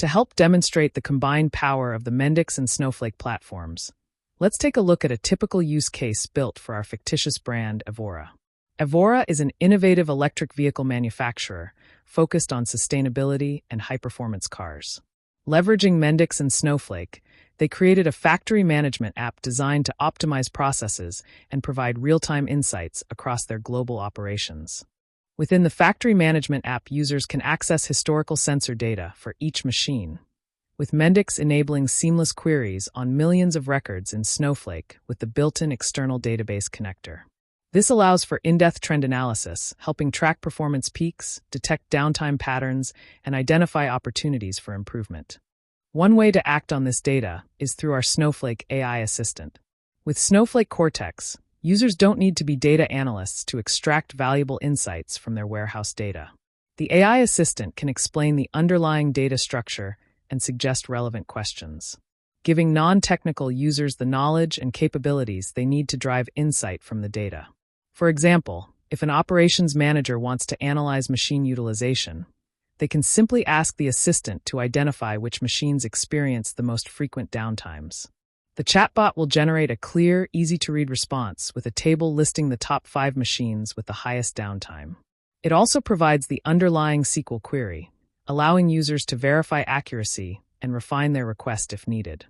To help demonstrate the combined power of the Mendix and Snowflake platforms, let's take a look at a typical use case built for our fictitious brand, Evora. Evora is an innovative electric vehicle manufacturer focused on sustainability and high-performance cars. Leveraging Mendix and Snowflake, they created a factory management app designed to optimize processes and provide real-time insights across their global operations. Within the factory management app, users can access historical sensor data for each machine, with Mendix enabling seamless queries on millions of records in Snowflake with the built-in external database connector. This allows for in-depth trend analysis, helping track performance peaks, detect downtime patterns, and identify opportunities for improvement. One way to act on this data is through our Snowflake AI assistant. With Snowflake Cortex, users don't need to be data analysts to extract valuable insights from their warehouse data. The AI assistant can explain the underlying data structure and suggest relevant questions, giving non-technical users the knowledge and capabilities they need to drive insight from the data. For example, if an operations manager wants to analyze machine utilization, they can simply ask the assistant to identify which machines experience the most frequent downtimes. The chatbot will generate a clear, easy-to-read response with a table listing the top 5 machines with the highest downtime. It also provides the underlying SQL query, allowing users to verify accuracy and refine their request if needed.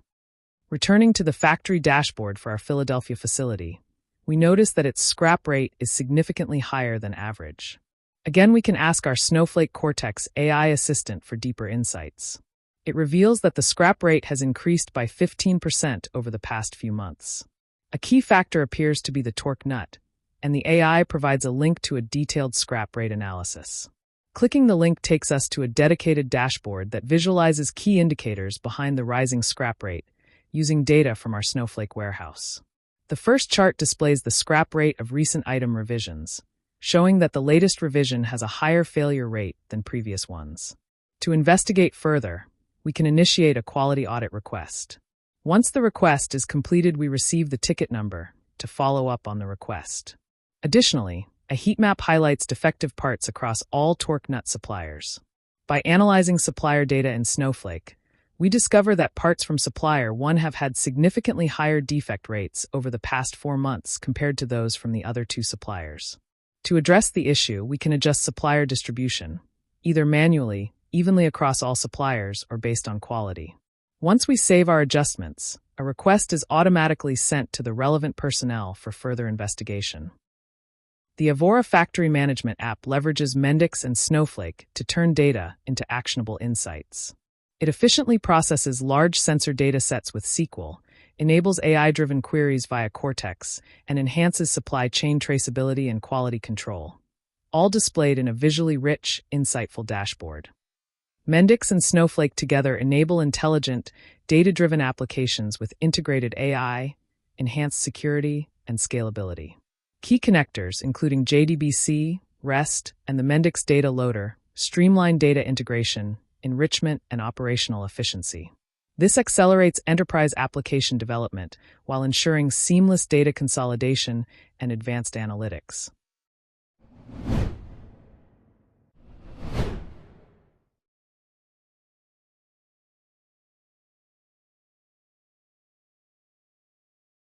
Returning to the factory dashboard for our Philadelphia facility, we notice that its scrap rate is significantly higher than average. Again, we can ask our Snowflake Cortex AI assistant for deeper insights. It reveals that the scrap rate has increased by 15% over the past few months. A key factor appears to be the torque nut, and the AI provides a link to a detailed scrap rate analysis. Clicking the link takes us to a dedicated dashboard that visualizes key indicators behind the rising scrap rate using data from our Snowflake warehouse. The first chart displays the scrap rate of recent item revisions, showing that the latest revision has a higher failure rate than previous ones. To investigate further, we can initiate a quality audit request. Once the request is completed, we receive the ticket number to follow up on the request. Additionally, a heat map highlights defective parts across all torque nut suppliers. By analyzing supplier data in Snowflake, we discover that parts from supplier 1 have had significantly higher defect rates over the past 4 months compared to those from the other 2 suppliers. To address the issue, we can adjust supplier distribution, either manually, evenly across all suppliers, or based on quality. Once we save our adjustments, a request is automatically sent to the relevant personnel for further investigation. The Evora Factory Management app leverages Mendix and Snowflake to turn data into actionable insights. It efficiently processes large sensor data sets with SQL, enables AI-driven queries via Cortex, and enhances supply chain traceability and quality control, all displayed in a visually rich, insightful dashboard. Mendix and Snowflake together enable intelligent, data-driven applications with integrated AI, enhanced security, and scalability. Key connectors, including JDBC, REST, and the Mendix Data Loader, streamline data integration, enrichment, and operational efficiency. This accelerates enterprise application development while ensuring seamless data consolidation and advanced analytics.